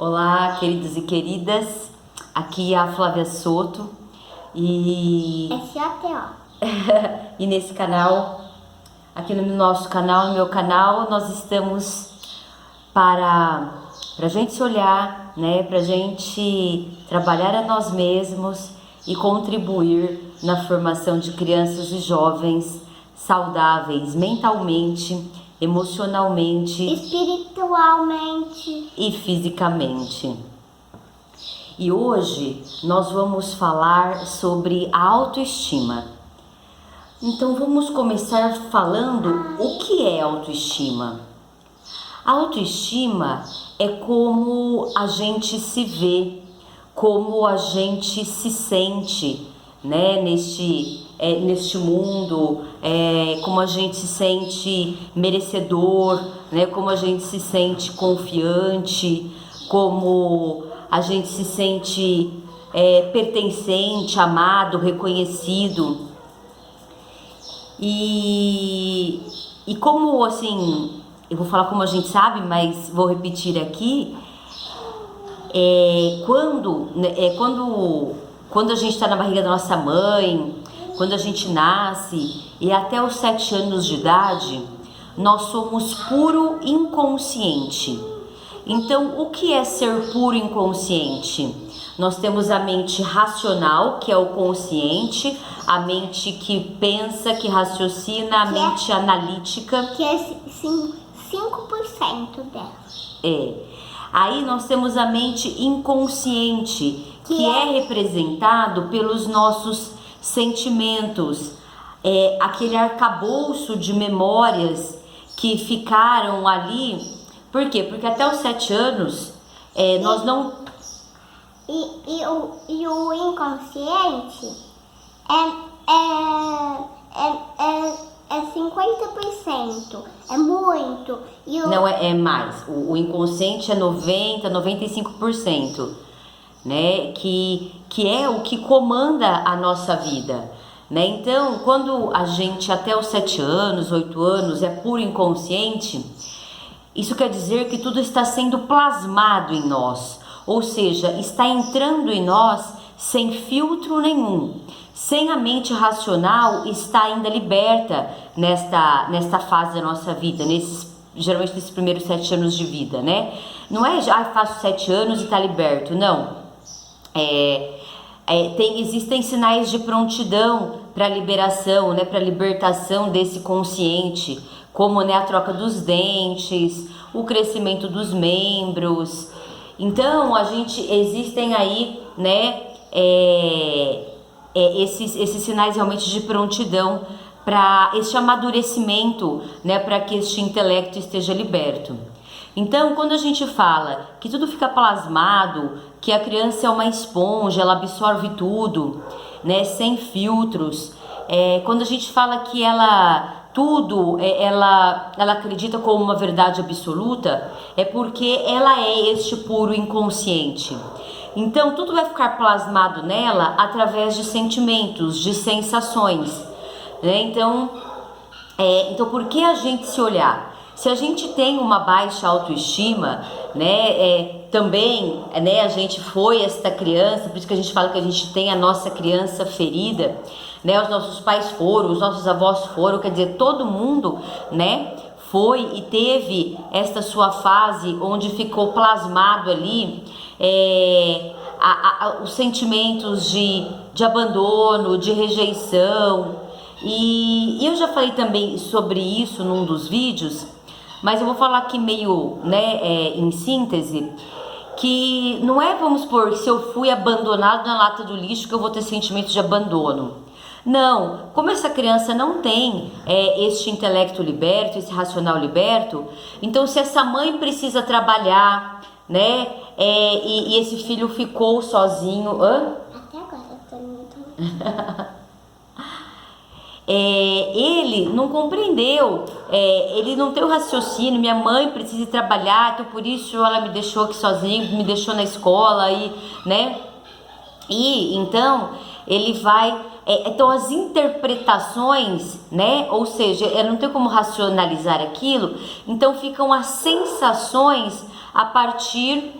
Olá, queridos e queridas, aqui é a Flávia Soto e, e nesse canal, aqui no nosso canal, no meu canal, nós estamos para a gente se olhar, né, para a gente trabalhar a nós mesmos e contribuir na formação de crianças e jovens saudáveis mentalmente, emocionalmente, espiritualmente e fisicamente. E hoje nós vamos falar sobre a autoestima. Então vamos começar falando o que é autoestima. A autoestima é como a gente se vê, como a gente se sente, né, neste mundo, como a gente se sente merecedor, né, como a gente se sente confiante, como a gente se sente pertencente, amado, reconhecido. E como assim, eu vou falar como a gente sabe, mas vou repetir aqui, quando a gente está na barriga da nossa mãe, quando a gente nasce e até os 7 anos de idade, nós somos puro inconsciente. Então, o que é ser puro inconsciente? Nós temos a mente racional, que é o consciente, a mente que pensa, que raciocina, a mente analítica, que é 5% dela. Aí nós temos a mente inconsciente, que é representado pelos nossos sentimentos, aquele arcabouço de memórias que ficaram ali. Por quê? Porque até os 7 anos nós não... E o inconsciente é 50%, é muito. Não, é mais. O inconsciente é 95%, né? Que é o que comanda a nossa vida, né? Então, quando a gente até os 7 anos, 8 anos é puro inconsciente, isso quer dizer que tudo está sendo plasmado em nós, ou seja, está entrando em nós sem filtro nenhum. Sem a mente racional está ainda liberta nesta fase da nossa vida, geralmente nesses primeiros 7 anos de vida, né? Não é já faço 7 anos e está liberto, não. Existem sinais de prontidão para a liberação, né? Para a libertação desse consciente, como, né, a troca dos dentes, o crescimento dos membros. Então, existem aí, né, esses sinais realmente de prontidão para este amadurecimento, né, para que este intelecto esteja liberto. Então, quando a gente fala que tudo fica plasmado, que a criança é uma esponja, ela absorve tudo, né, sem filtros, quando a gente fala que ela acredita como uma verdade absoluta, é porque ela é este puro inconsciente. Então, tudo vai ficar plasmado nela através de sentimentos, de sensações, né? Então, por que a gente se olhar? Se a gente tem uma baixa autoestima, né, também, né, a gente foi esta criança, por isso que a gente fala que a gente tem a nossa criança ferida, né, os nossos pais foram, os nossos avós foram, quer dizer, todo mundo, né, foi e teve esta sua fase onde ficou plasmado ali os sentimentos de abandono, de rejeição. E eu já falei também sobre isso num dos vídeos, mas eu vou falar aqui meio, né, em síntese, que não é, vamos supor, se eu fui abandonado na lata do lixo que eu vou ter sentimento de abandono. Não, como essa criança não tem este intelecto liberto, esse racional liberto, então se essa mãe precisa trabalhar, né, e esse filho ficou sozinho... Até agora eu tô muito... ele não compreendeu, ele não tem o raciocínio, minha mãe precisa trabalhar, então por isso ela me deixou aqui sozinho, me deixou na escola, né? E então ele vai, então as interpretações, né? Ou seja, não tem como racionalizar aquilo, então ficam as sensações a partir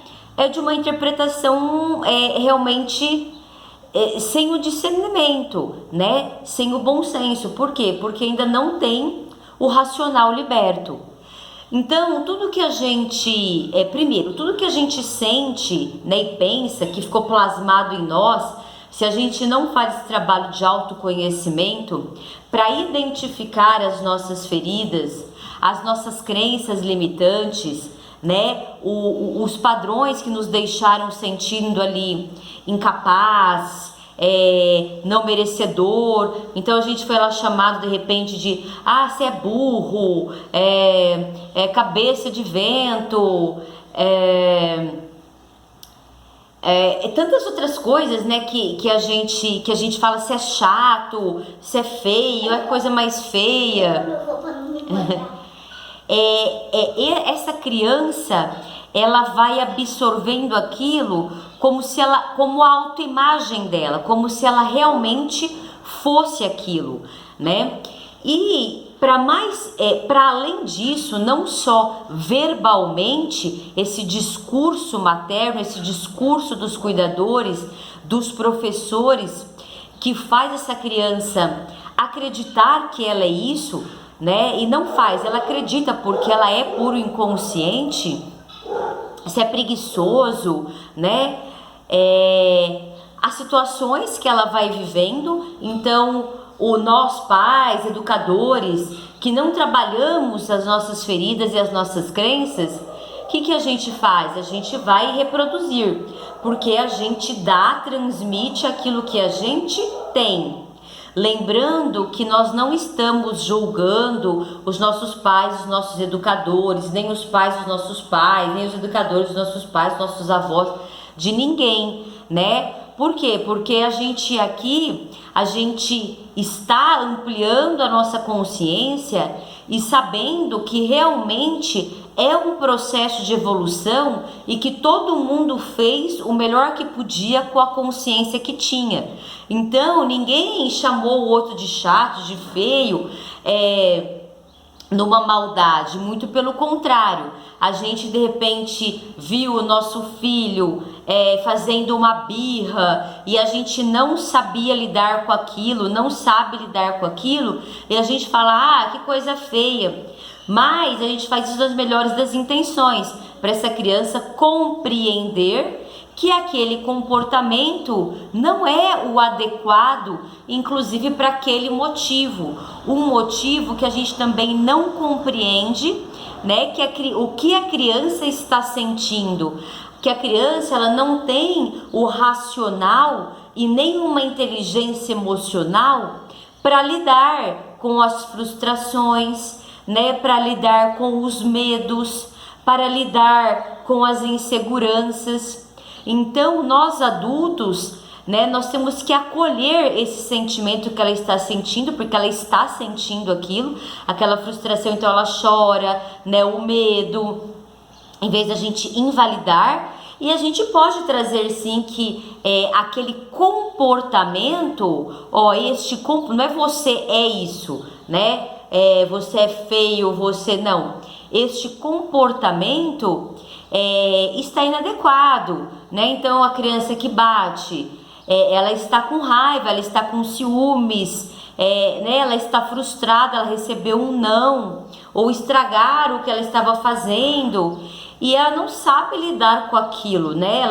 de uma interpretação realmente sem o discernimento, né? Sem o bom senso. Por quê? Porque ainda não tem o racional liberto. Então, tudo que a gente, primeiro, tudo que a gente sente, né, e pensa que ficou plasmado em nós, se a gente não faz esse trabalho de autoconhecimento para identificar as nossas feridas, as nossas crenças limitantes, né, os padrões que nos deixaram sentindo ali incapaz, não merecedor, então a gente foi lá chamado de repente de você é burro, cabeça de vento, tantas outras coisas, né, que a gente fala, se é chato, se é feio, é coisa mais feia. Essa criança, ela vai absorvendo aquilo como a autoimagem dela, como se ela realmente fosse aquilo, né? E para além disso, não só verbalmente, esse discurso materno, esse discurso dos cuidadores, dos professores, que faz essa criança acreditar que ela é isso, né? E não faz, ela acredita porque ela é puro inconsciente, se é preguiçoso, né? As situações que ela vai vivendo. Então, nós pais, educadores, que não trabalhamos as nossas feridas e as nossas crenças, o que a gente faz? A gente vai reproduzir, porque a gente transmite aquilo que a gente tem. Lembrando que nós não estamos julgando os nossos pais, os nossos educadores, nem os pais dos nossos pais, nem os educadores dos nossos pais, nossos avós, de ninguém, né? Por quê? Porque a gente está ampliando a nossa consciência e sabendo que realmente é um processo de evolução e que todo mundo fez o melhor que podia com a consciência que tinha. Então, ninguém chamou o outro de chato, de feio, numa maldade, muito pelo contrário. A gente de repente viu o nosso filho fazendo uma birra e a gente não sabia lidar com aquilo, não sabe lidar com aquilo, e a gente fala, que coisa feia. Mas a gente faz isso das melhores das intenções, para essa criança compreender que aquele comportamento não é o adequado, inclusive para aquele motivo. Um motivo que a gente também não compreende, né? O que a criança está sentindo. Que a criança, ela não tem o racional e nem uma inteligência emocional para lidar com as frustrações, né? Para lidar com os medos, para lidar com as inseguranças. Então, nós adultos, né, nós temos que acolher esse sentimento que ela está sentindo, porque ela está sentindo aquela frustração, então ela chora, né, o medo, em vez da gente invalidar. E a gente pode trazer sim que aquele comportamento, não é você é isso, né, você é feio, você não. Este comportamento está inadequado, né? Então a criança que bate, ela está com raiva, ela está com ciúmes, né? Ela está frustrada, ela recebeu um não, ou estragaram o que ela estava fazendo e ela não sabe lidar com aquilo, né?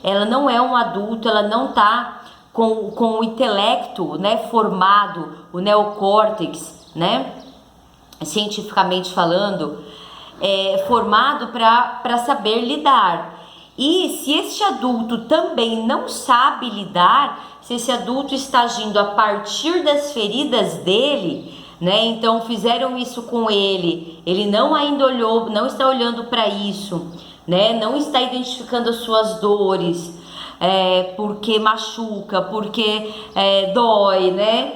Ela não é um adulto, ela não está com o intelecto, né, formado, o neocórtex, né, cientificamente falando, formado para saber lidar. E se este adulto também não sabe lidar, se esse adulto está agindo a partir das feridas dele, né? Então fizeram isso com ele não ainda olhou, não está olhando para isso, né? Não está identificando as suas dores, porque machuca, porque dói, né?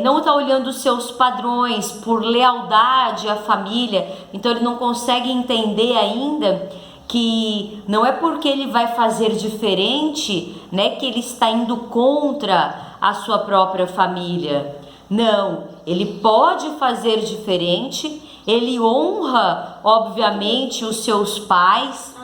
Não está olhando os seus padrões por lealdade à família, então ele não consegue entender ainda que não é porque ele vai fazer diferente, né, que ele está indo contra a sua própria família. Não, ele pode fazer diferente ele honra, obviamente, os seus pais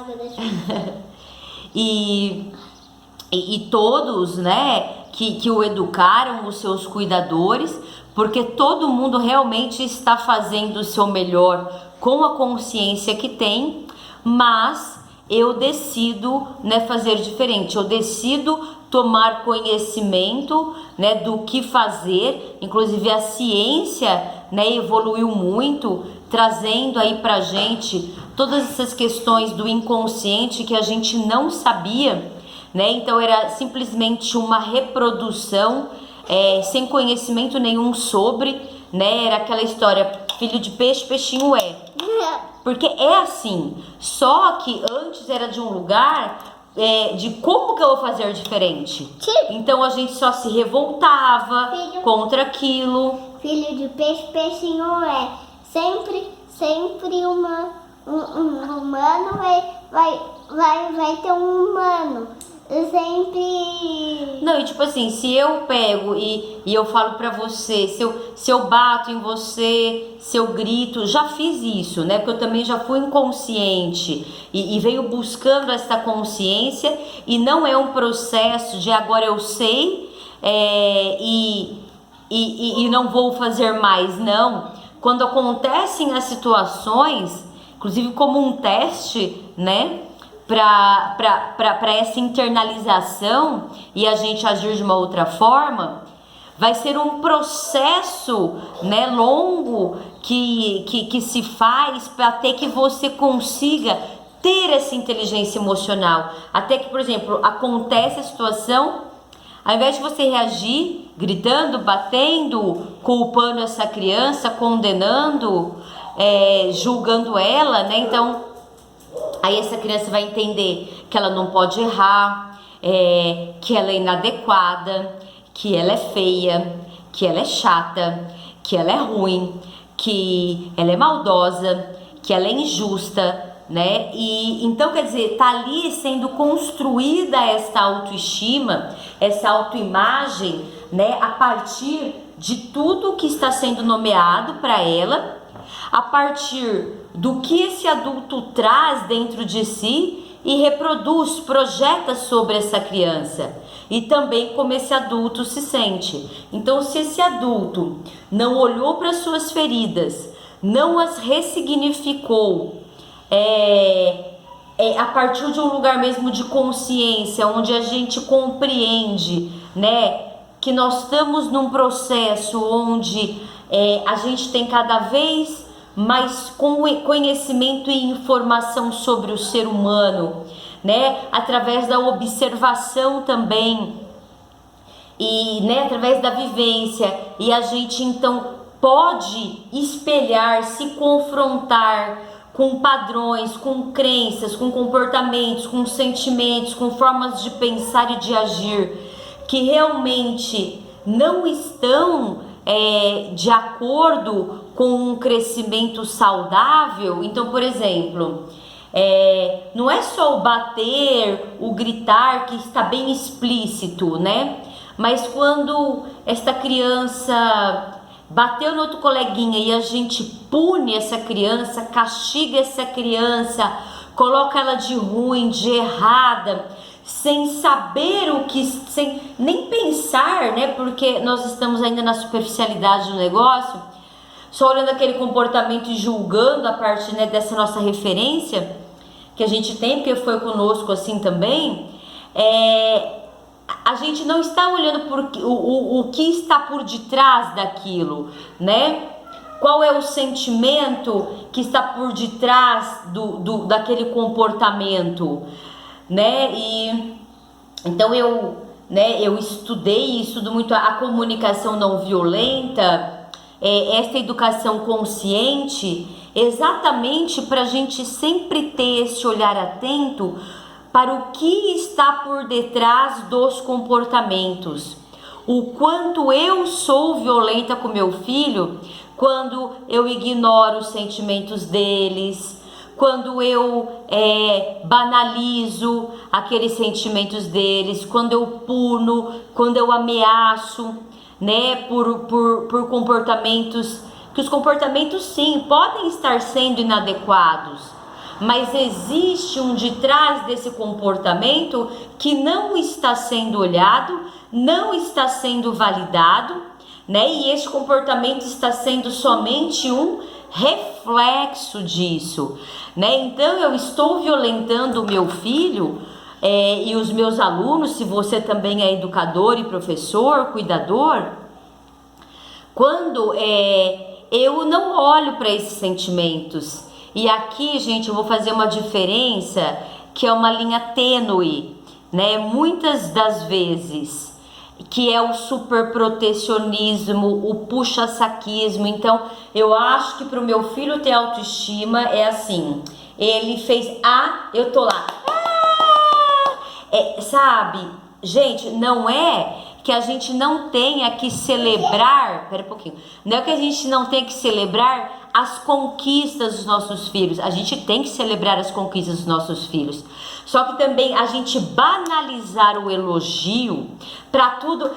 e todos, né, que o educaram, os seus cuidadores, porque todo mundo realmente está fazendo o seu melhor com a consciência que tem, mas eu decido, né, fazer diferente. Eu decido tomar conhecimento, né, do que fazer. Inclusive a ciência, né, evoluiu muito, trazendo aí pra gente todas essas questões do inconsciente que a gente não sabia, né? Então era simplesmente uma reprodução, sem conhecimento nenhum sobre, né? Era aquela história, filho de peixe, peixinho é. Porque é assim, só que antes era de um lugar de como que eu vou fazer diferente. Então a gente só se revoltava contra aquilo. Filho de peixe, peixinho é. Sempre um humano vai ter um humano. Sempre. Não, e tipo assim, se eu pego e eu falo pra você, se eu bato em você, se eu grito, já fiz isso, né? Porque eu também já fui inconsciente e venho buscando essa consciência, e não é um processo de agora eu sei e não vou fazer mais, não. Quando acontecem as situações, inclusive como um teste, né? Para essa internalização e a gente agir de uma outra forma, vai ser um processo, né, longo que se faz até que você consiga ter essa inteligência emocional. Até que, por exemplo, acontece a situação, ao invés de você reagir gritando, batendo, culpando essa criança, condenando, julgando ela, né? Então aí essa criança vai entender que ela não pode errar, que ela é inadequada, que ela é feia, que ela é chata, que ela é ruim, que ela é maldosa, que ela é injusta, né? E então, quer dizer, tá ali sendo construída essa autoestima, essa autoimagem, né, a partir de tudo que está sendo nomeado para ela, a partir do que esse adulto traz dentro de si e reproduz, projeta sobre essa criança, e também como esse adulto se sente. Então, se esse adulto não olhou para suas feridas, não as ressignificou, a partir de um lugar mesmo de consciência, onde a gente compreende, né, que nós estamos num processo onde a gente tem cada vez mais conhecimento e informação sobre o ser humano, né, através da observação também, e, né, através da vivência, e a gente então pode espelhar, se confrontar com padrões, com crenças, com comportamentos, com sentimentos, com formas de pensar e de agir que realmente não estão de acordo com um crescimento saudável. Então, por exemplo, não é só o bater, o gritar que está bem explícito, né? Mas quando esta criança bateu no outro coleguinha e a gente pune essa criança, castiga essa criança, coloca ela de ruim, de errada, sem saber sem nem pensar, né? Porque nós estamos ainda na superficialidade do negócio, só olhando aquele comportamento e julgando a partir, né, dessa nossa referência que a gente tem, porque foi conosco assim também. A gente não está olhando o que está por detrás daquilo, né? Qual é o sentimento que está por detrás daquele comportamento, né? E então eu estudei e estudo muito a comunicação não violenta, essa educação consciente, exatamente para a gente sempre ter esse olhar atento para o que está por detrás dos comportamentos. O quanto eu sou violenta com meu filho quando eu ignoro os sentimentos deles, quando eu banalizo aqueles sentimentos deles, quando eu puno, quando eu ameaço, né, por comportamentos que os comportamentos sim podem estar sendo inadequados, mas existe um de trás desse comportamento que não está sendo olhado, não está sendo validado, né? E esse comportamento está sendo somente um reflexo disso, né? Então eu estou violentando o meu filho e os meus alunos, se você também é educador e professor, cuidador, quando eu não olho para esses sentimentos. E aqui, gente, eu vou fazer uma diferença que é uma linha tênue, né? Muitas das vezes, que é o superprotecionismo, o puxa-saquismo. Então, eu acho que para o meu filho ter autoestima é assim: ele fez A, eu tô lá. Sabe? Gente, não é que a gente não tenha que celebrar, pera um pouquinho, não é que a gente não tenha que celebrar as conquistas dos nossos filhos, a gente tem que celebrar as conquistas dos nossos filhos, só que também a gente banalizar o elogio para tudo,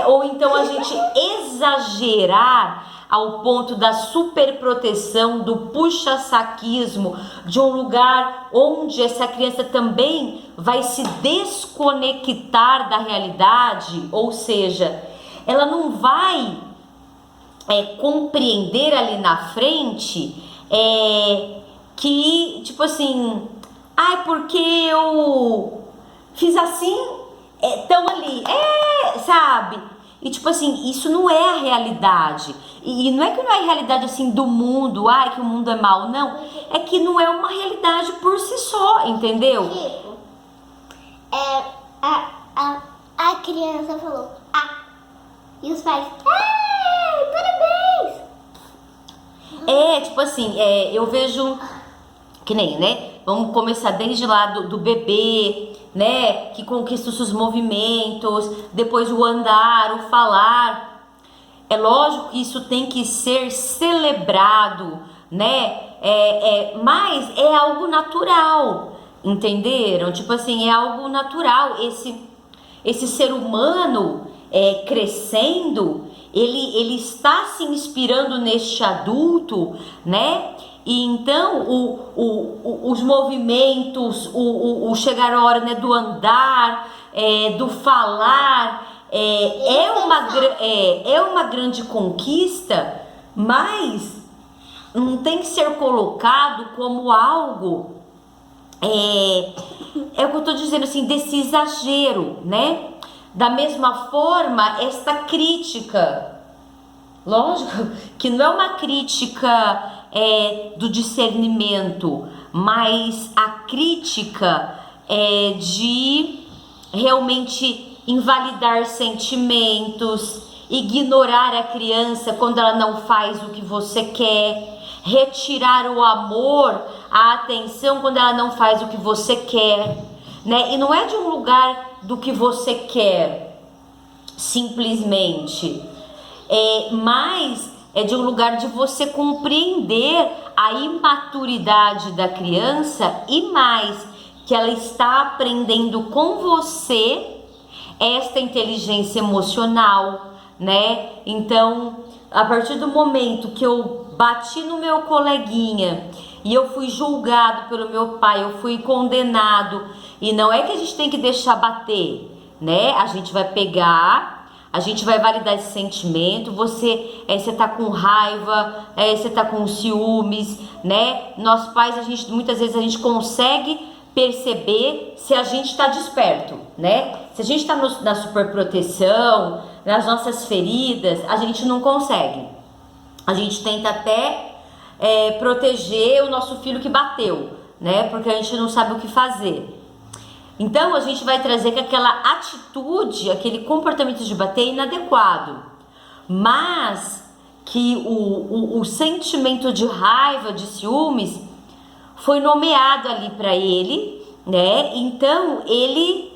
ou então a gente exagerar ao ponto da superproteção, do puxa-saquismo, de um lugar onde essa criança também vai se desconectar da realidade, ou seja, ela não vai compreender ali na frente que, tipo assim, porque eu fiz assim, tão ali, sabe? E tipo assim, isso não é a realidade. E não é que não é a realidade assim do mundo, que o mundo é mau, não. É que não é uma realidade por si só, entendeu? Tipo, a criança falou, e os pais, parabéns! Tipo assim, eu vejo que nem, né? Vamos começar desde lá do bebê, né? Que conquista os seus movimentos, depois o andar, o falar. É lógico que isso tem que ser celebrado, né? Mas é algo natural, entenderam? Tipo assim, é algo natural. Esse ser humano crescendo, ele está se inspirando neste adulto, né? E então os movimentos, o chegar a hora, né, do andar, do falar, é uma grande conquista, mas não tem que ser colocado como algo, o que eu estou dizendo assim, desse exagero, né? Da mesma forma, esta crítica, lógico que não é uma crítica do discernimento, mas a crítica de realmente invalidar sentimentos, ignorar a criança quando ela não faz o que você quer, retirar o amor, a atenção quando ela não faz o que você quer, né? E não é de um lugar do que você quer, simplesmente, mas é de um lugar de você compreender a imaturidade da criança e mais, que ela está aprendendo com você esta inteligência emocional, né? Então, a partir do momento que eu bati no meu coleguinha e eu fui julgado pelo meu pai, eu fui condenado, e não é que a gente tem que deixar bater, né? A gente vai pegar, a gente vai validar esse sentimento. Você tá com raiva, você tá com ciúmes, né? Nós pais, muitas vezes a gente consegue perceber se a gente está desperto, né? Se a gente está na superproteção, nas nossas feridas, a gente não consegue. A gente tenta até proteger o nosso filho que bateu, né? Porque a gente não sabe o que fazer. Então a gente vai trazer que aquela atitude, aquele comportamento de bater é inadequado, mas que o sentimento de raiva, de ciúmes, foi nomeado ali para ele, né? Então ele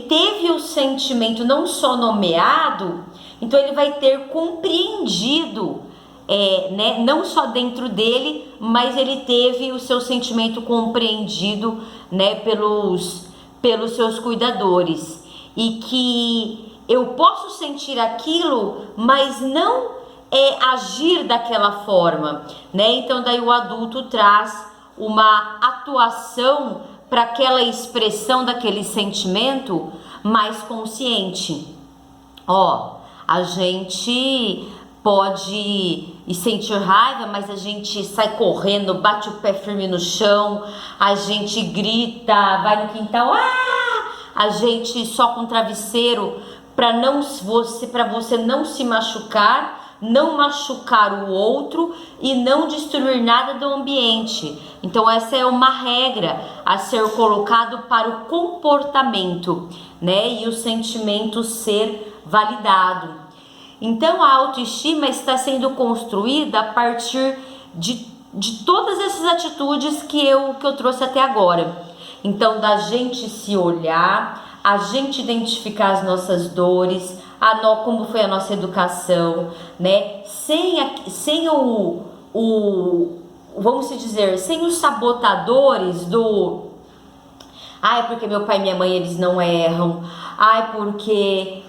teve o sentimento não só nomeado, então ele vai ter compreendido, né? Não só dentro dele, mas ele teve o seu sentimento compreendido, né? Pelos seus cuidadores, e que eu posso sentir aquilo, mas não agir daquela forma, né? Então daí o adulto traz uma atuação para aquela expressão daquele sentimento mais consciente. Ó, a gente pode sentir raiva, mas a gente sai correndo, bate o pé firme no chão, a gente grita, vai no quintal, a gente soca um travesseiro para você não se machucar, não machucar o outro e não destruir nada do ambiente. Então essa é uma regra a ser colocado para o comportamento, né? E o sentimento ser validado. Então a autoestima está sendo construída a partir de todas essas atitudes que eu trouxe até agora. Então da gente se olhar, a gente identificar as nossas dores, como foi a nossa educação, né? Sem vamos dizer, sem os sabotadores do ai, porque meu pai e minha mãe eles não erram, ai, porque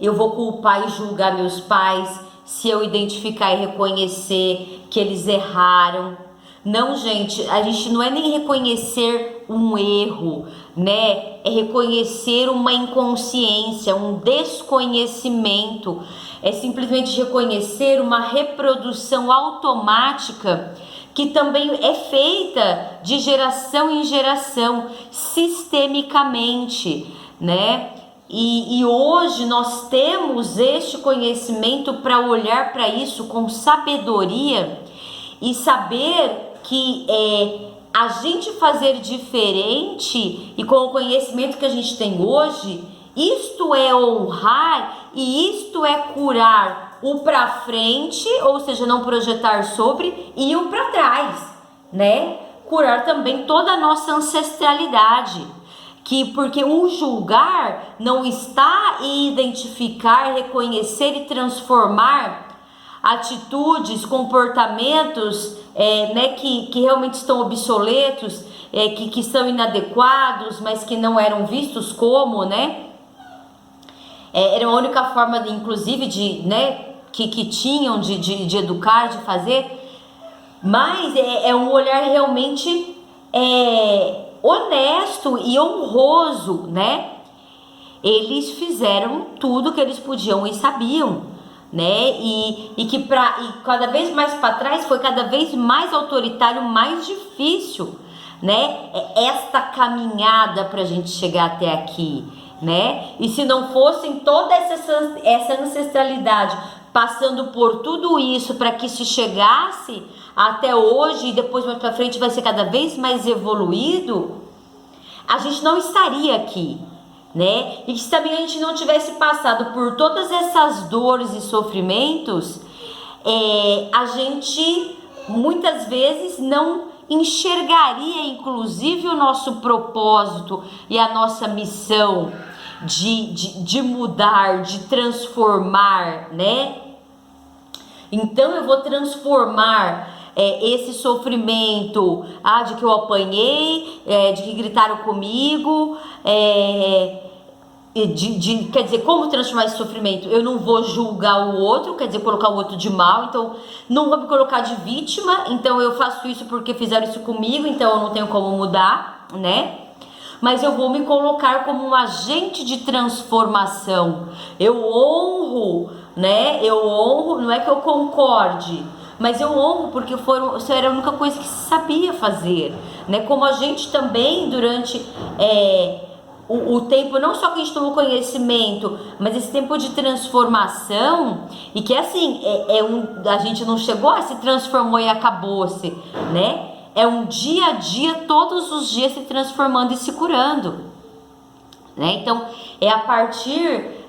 eu vou culpar e julgar meus pais se eu identificar e reconhecer que eles erraram. Não, gente, a gente não é nem reconhecer um erro, né? É reconhecer uma inconsciência, um desconhecimento. É simplesmente reconhecer uma reprodução automática que também é feita de geração em geração, sistemicamente, né? E hoje nós temos este conhecimento para olhar para isso com sabedoria e saber que a gente fazer diferente e com o conhecimento que a gente tem hoje, isto é honrar e isto é curar o para frente, ou seja, não projetar sobre, e o para trás, né? Curar também toda a nossa ancestralidade, porque o julgar não está em identificar, reconhecer e transformar atitudes, comportamentos, né, que realmente estão obsoletos, que são inadequados, mas que não eram vistos como, né? Era a única forma, inclusive, né, que tinham de educar, de fazer, mas é um olhar realmente honesto e honroso, né? Eles fizeram tudo que eles podiam e sabiam, né? E cada vez mais para trás foi cada vez mais autoritário, mais difícil, né? Esta caminhada para a gente chegar até aqui, né? E se não fossem toda essa ancestralidade passando por tudo isso para que se chegasse até hoje e depois mais para frente vai ser cada vez mais evoluído, a gente não estaria aqui, né? E se também a gente não tivesse passado por todas essas dores e sofrimentos, a gente muitas vezes não enxergaria inclusive o nosso propósito e a nossa missão de mudar, de transformar, né? Então eu vou transformar esse sofrimento, de que eu apanhei, de que gritaram comigo, quer dizer, como transformar esse sofrimento? Eu não vou julgar o outro, quer dizer, colocar o outro de mal, então não vou me colocar de vítima, então eu faço isso porque fizeram isso comigo, então eu não tenho como mudar, né? Mas eu vou me colocar como um agente de transformação. Eu honro, né? Eu honro, não é que eu concorde, mas eu honro porque isso era a única coisa que se sabia fazer, né? Como a gente também durante o tempo, não só que a gente tomou conhecimento, mas esse tempo de transformação, e que assim, a gente não chegou a se transformou e acabou-se, né? É um dia a dia, todos os dias se transformando e se curando, né? Então, é a partir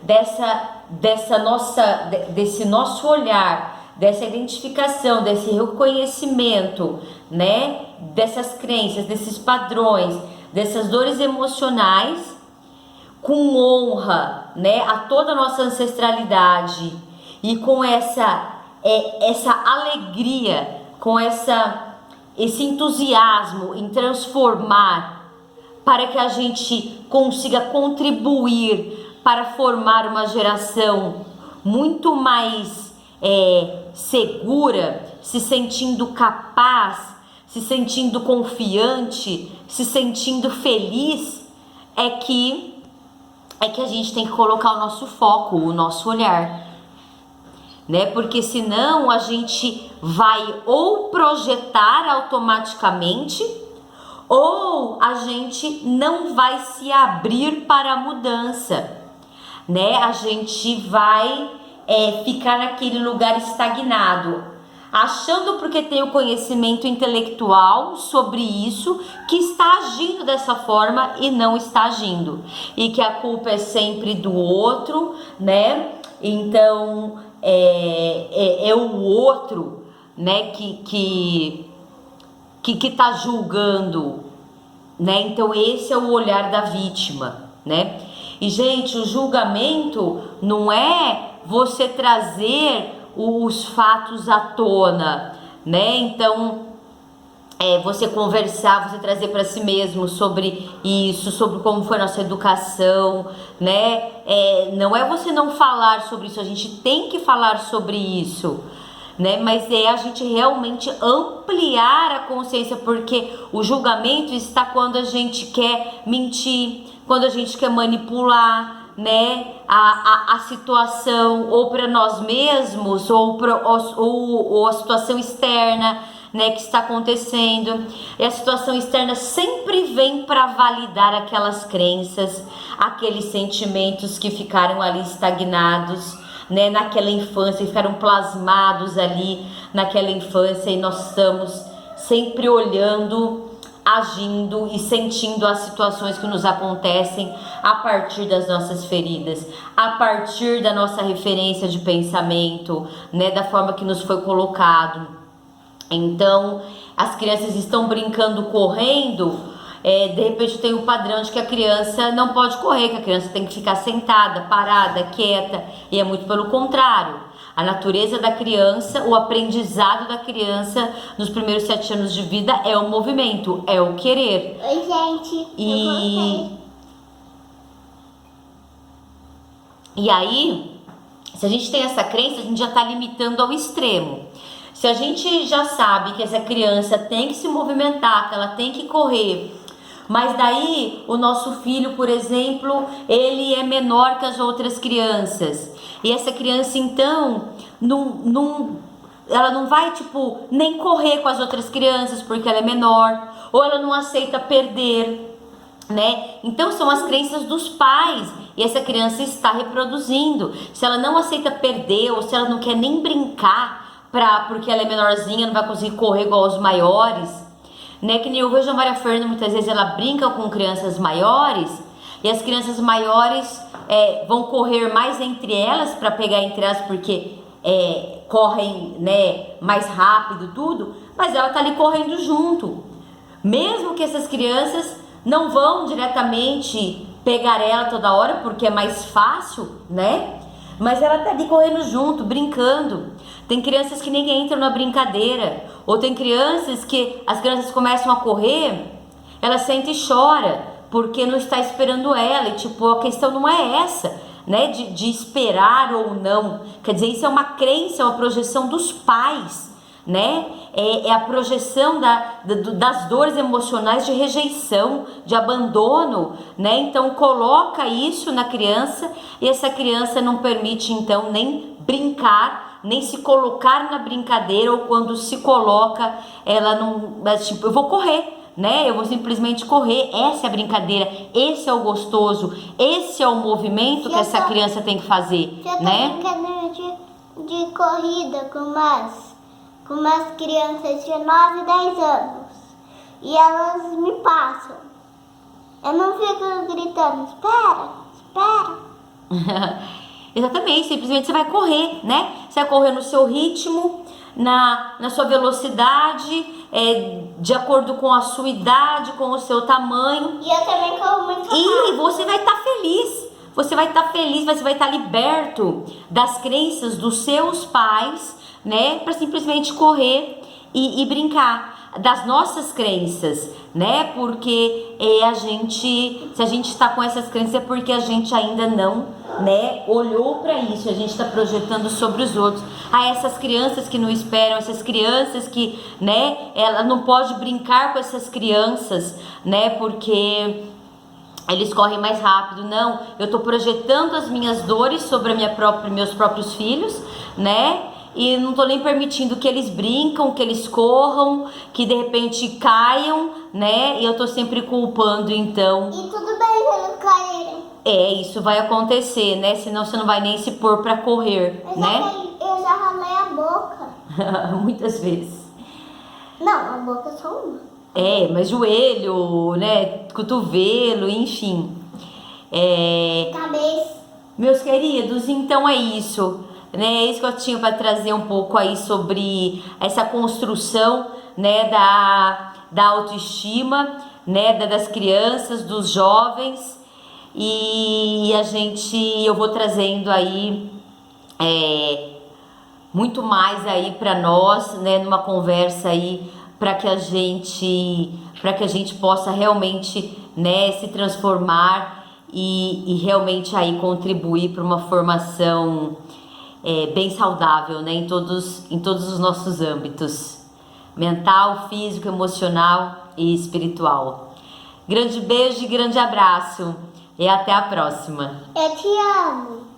desse nosso olhar, dessa identificação, desse reconhecimento, né? Dessas crenças, desses padrões, dessas dores emocionais, com honra, né? A toda a nossa ancestralidade e com essa alegria, com esse entusiasmo em transformar, para que a gente consiga contribuir para formar uma geração muito mais segura, se sentindo capaz, se sentindo confiante, se sentindo feliz, é que a gente tem que colocar o nosso foco, o nosso olhar, né? Porque senão a gente vai ou projetar automaticamente, ou a gente não vai se abrir para a mudança, né? A gente vai ficar naquele lugar estagnado, achando porque tem o conhecimento intelectual sobre isso, que está agindo dessa forma e não está agindo, e que a culpa é sempre do outro, né? Então é o outro, né, que tá julgando, né? Então esse é o olhar da vítima, né? E gente, o julgamento não é você trazer os fatos à tona, né? Então você conversar, você trazer para si mesmo sobre isso, sobre como foi a nossa educação, né? Não é você não falar sobre isso, a gente tem que falar sobre isso, né? Mas é a gente realmente ampliar a consciência, porque o julgamento está quando a gente quer mentir, quando a gente quer manipular, né, a situação, ou para nós mesmos, ou a situação externa, né, que está acontecendo. E a situação externa sempre vem para validar aquelas crenças, aqueles sentimentos que ficaram ali estagnados, né, naquela infância, ficaram plasmados ali naquela infância, e nós estamos sempre olhando, agindo e sentindo as situações que nos acontecem a partir das nossas feridas, a partir da nossa referência de pensamento, né, da forma que nos foi colocado. Então, as crianças estão brincando, correndo, de repente tem um padrão de que a criança não pode correr, que a criança tem que ficar sentada, parada, quieta, e é muito pelo contrário. A natureza da criança, o aprendizado da criança nos primeiros 7 anos de vida é o movimento, é o querer. Oi, gente. E aí, se a gente tem essa crença, a gente já está limitando ao extremo. Se a gente já sabe que essa criança tem que se movimentar, que ela tem que correr, mas daí o nosso filho, por exemplo, ele é menor que as outras crianças, e essa criança então ela não vai nem correr com as outras crianças porque ela é menor, ou ela não aceita perder, né? Então são as crenças dos pais, e essa criança está reproduzindo. Se ela não aceita perder, ou se ela não quer nem brincar porque ela é menorzinha, não vai conseguir correr igual os maiores, né? Que nem eu vejo a Maria Fernanda, muitas vezes ela brinca com crianças maiores, e as crianças maiores vão correr mais entre elas, para pegar entre elas, porque correm, né, mais rápido, tudo, mas ela tá ali correndo junto, mesmo que essas crianças não vão diretamente pegar ela toda hora, porque é mais fácil, né? Mas ela tá ali correndo junto, brincando. Tem crianças que nem entram na brincadeira, ou tem crianças que as crianças começam a correr, ela sente e chora, porque não está esperando ela, e a questão não é essa, né, de esperar ou não. Quer dizer, isso é uma crença, é uma projeção dos pais, né? É a projeção das dores emocionais de rejeição, de abandono, né? Então coloca isso na criança, e essa criança não permite então nem brincar, nem se colocar na brincadeira, ou quando se coloca, ela não, eu vou correr, né? Eu vou simplesmente correr. Essa é a brincadeira, esse é o gostoso, esse é o movimento que essa criança tem que fazer, né? Brincadeira de corrida com umas crianças de 9 e 10 anos, e elas me passam. Eu não fico gritando, espera. Exatamente, simplesmente você vai correr, né? Você vai correr no seu ritmo, na sua velocidade, de acordo com a sua idade, com o seu tamanho. E eu também corro muito rápido. E você vai estar feliz. Você vai estar feliz, você vai estar liberto das crenças dos seus pais, né? Para simplesmente correr e brincar. Das nossas crenças, né? Porque se a gente está com essas crenças, é porque a gente ainda né, olhou para isso, a gente está projetando sobre os outros. Essas crianças que não esperam, essas crianças que, né, ela não pode brincar com essas crianças, né, porque eles correm mais rápido. Não, eu estou projetando as minhas dores sobre meus próprios filhos, né? E não estou nem permitindo que eles brincam, que eles corram, que de repente caiam, né? E eu estou sempre culpando, então. E tudo bem se eles caírem. Isso vai acontecer, né? Senão você não vai nem se pôr para correr, né? Eu já ralei a boca. Muitas vezes. Não, a boca é só uma. Mas joelho, né? Cotovelo, enfim. Cabeça. Meus queridos, então é isso, né? É isso que eu tinha para trazer um pouco aí sobre essa construção, né, da autoestima, né, das crianças, dos jovens, e eu vou trazendo aí muito mais aí para nós, né, numa conversa aí para que a gente possa realmente, né, se transformar e realmente aí contribuir para uma formação bem saudável, né, em todos os nossos âmbitos, mental, físico, emocional e espiritual. Grande beijo e grande abraço e até a próxima. Eu te amo.